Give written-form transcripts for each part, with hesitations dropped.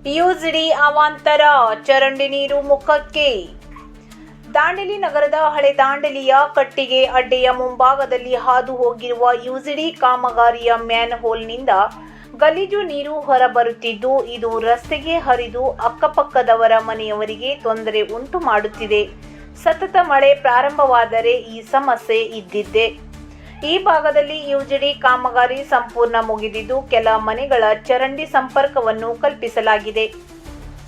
UGD ಅವಾಂತರ, ಚರಂಡಿ ನೀರು ಮುಖಕ್ಕೆ. ದಾಂಡೇಲಿ ನಗರದ ಹಳೆ ದಾಂಡೇಲಿಯ ಕಟ್ಟಿಗೆ ಅಡ್ಡೆಯ ಮುಂಭಾಗದಲ್ಲಿ ಹಾದು ಹೋಗಿರುವ ಯುಜಿಡಿ ಕಾಮಗಾರಿಯ ಮ್ಯಾನ್ ಹೋಲ್ನಿಂದ ಗಲೀಜು ನೀರು ಹೊರಬರುತ್ತಿದ್ದು, ಇದು ರಸ್ತೆಗೆ ಹರಿದು ಅಕ್ಕಪಕ್ಕದವರ ಮನೆಯವರಿಗೆ ತೊಂದರೆ ಉಂಟು ಮಾಡುತ್ತಿದೆ. ಸತತ ಮಳೆ ಪ್ರಾರಂಭವಾದರೆ ಈ ಸಮಸ್ಯೆ ಇದ್ದಿದ್ದೇ. ಈ ಭಾಗದಲ್ಲಿ ಯುಜಿಡಿ ಕಾಮಗಾರಿ ಸಂಪೂರ್ಣ ಮುಗಿದಿದ್ದು, ಕೆಲ ಮನೆಗಳ ಚರಂಡಿ ಸಂಪರ್ಕವನ್ನು ಕಲ್ಪಿಸಲಾಗಿದೆ.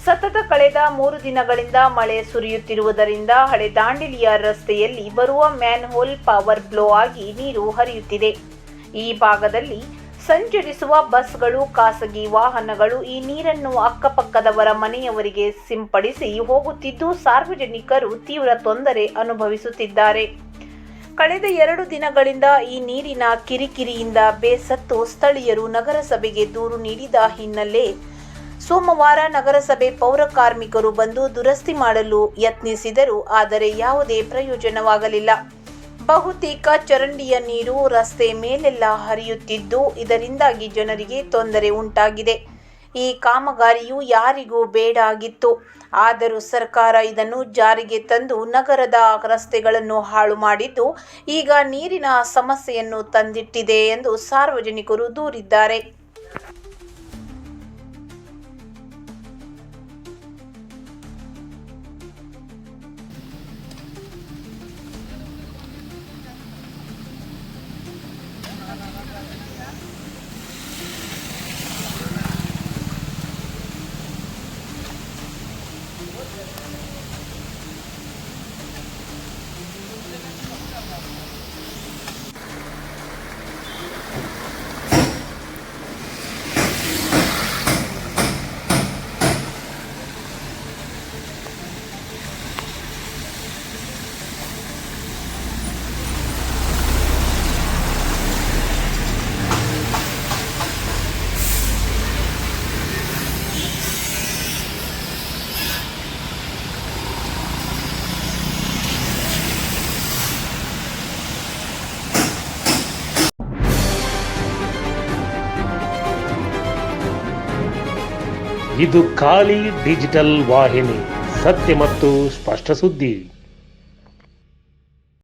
ಸತತ ಕಳೆದ 3 ದಿನಗಳಿಂದ ಮಳೆ ಸುರಿಯುತ್ತಿರುವುದರಿಂದ ಹಳೆ ದಾಂಡೇಲಿಯ ರಸ್ತೆಯಲ್ಲಿ ಬರುವ ಮ್ಯಾನ್ ಹೋಲ್ ಪವರ್ ಬ್ಲೋ ಆಗಿ ನೀರು ಹರಿಯುತ್ತಿದೆ. ಈ ಭಾಗದಲ್ಲಿ ಸಂಚರಿಸುವ ಬಸ್ಗಳು, ಖಾಸಗಿ ವಾಹನಗಳು ಈ ನೀರನ್ನು ಅಕ್ಕಪಕ್ಕದವರ ಮನೆಯವರಿಗೆ ಸಿಂಪಡಿಸಿ ಹೋಗುತ್ತಿದ್ದು, ಸಾರ್ವಜನಿಕರು ತೀವ್ರ ತೊಂದರೆ ಅನುಭವಿಸುತ್ತಿದ್ದಾರೆ. ಕಳೆದ 2 ದಿನಗಳಿಂದ ಈ ನೀರಿನ ಕಿರಿಕಿರಿಯಿಂದ ಬೇಸತ್ತು ಸ್ಥಳೀಯರು ನಗರಸಭೆಗೆ ದೂರು ನೀಡಿದ ಹಿನ್ನೆಲೆ ಸೋಮವಾರ ನಗರಸಭೆ ಪೌರ ಕಾರ್ಮಿಕರು ಬಂದು ದುರಸ್ತಿ ಮಾಡಲು ಯತ್ನಿಸಿದರು. ಆದರೆ ಯಾವುದೇ ಪ್ರಯೋಜನವಾಗಲಿಲ್ಲ. ಬಹುತೇಕ ಚರಂಡಿಯ ನೀರು ರಸ್ತೆ ಮೇಲೆಲ್ಲ ಹರಿಯುತ್ತಿದ್ದು, ಇದರಿಂದಾಗಿ ಜನರಿಗೆ ತೊಂದರೆ ಉಂಟಾಗಿದೆ. ಈ ಕಾಮಗಾರಿಯು ಯಾರಿಗೂ ಬೇಡ ಆಗಿತ್ತು. ಆದರೂ ಸರ್ಕಾರ ಇದನ್ನು ಜಾರಿಗೆ ತಂದು ನಗರದ ರಸ್ತೆಗಳನ್ನು ಹಾಳು ಮಾಡಿದ್ದು, ಈಗ ನೀರಿನ ಸಮಸ್ಯೆಯನ್ನು ತಂದಿಟ್ಟಿದೆ ಎಂದು ಸಾರ್ವಜನಿಕರು ದೂರಿದ್ದಾರೆ. ಇದು ಖಾಲಿ ಡಿಜಿಟಲ್ ವಾಹಿನಿ, ಸತ್ಯ ಮತ್ತು ಸ್ಪಷ್ಟ ಸುದ್ದಿ.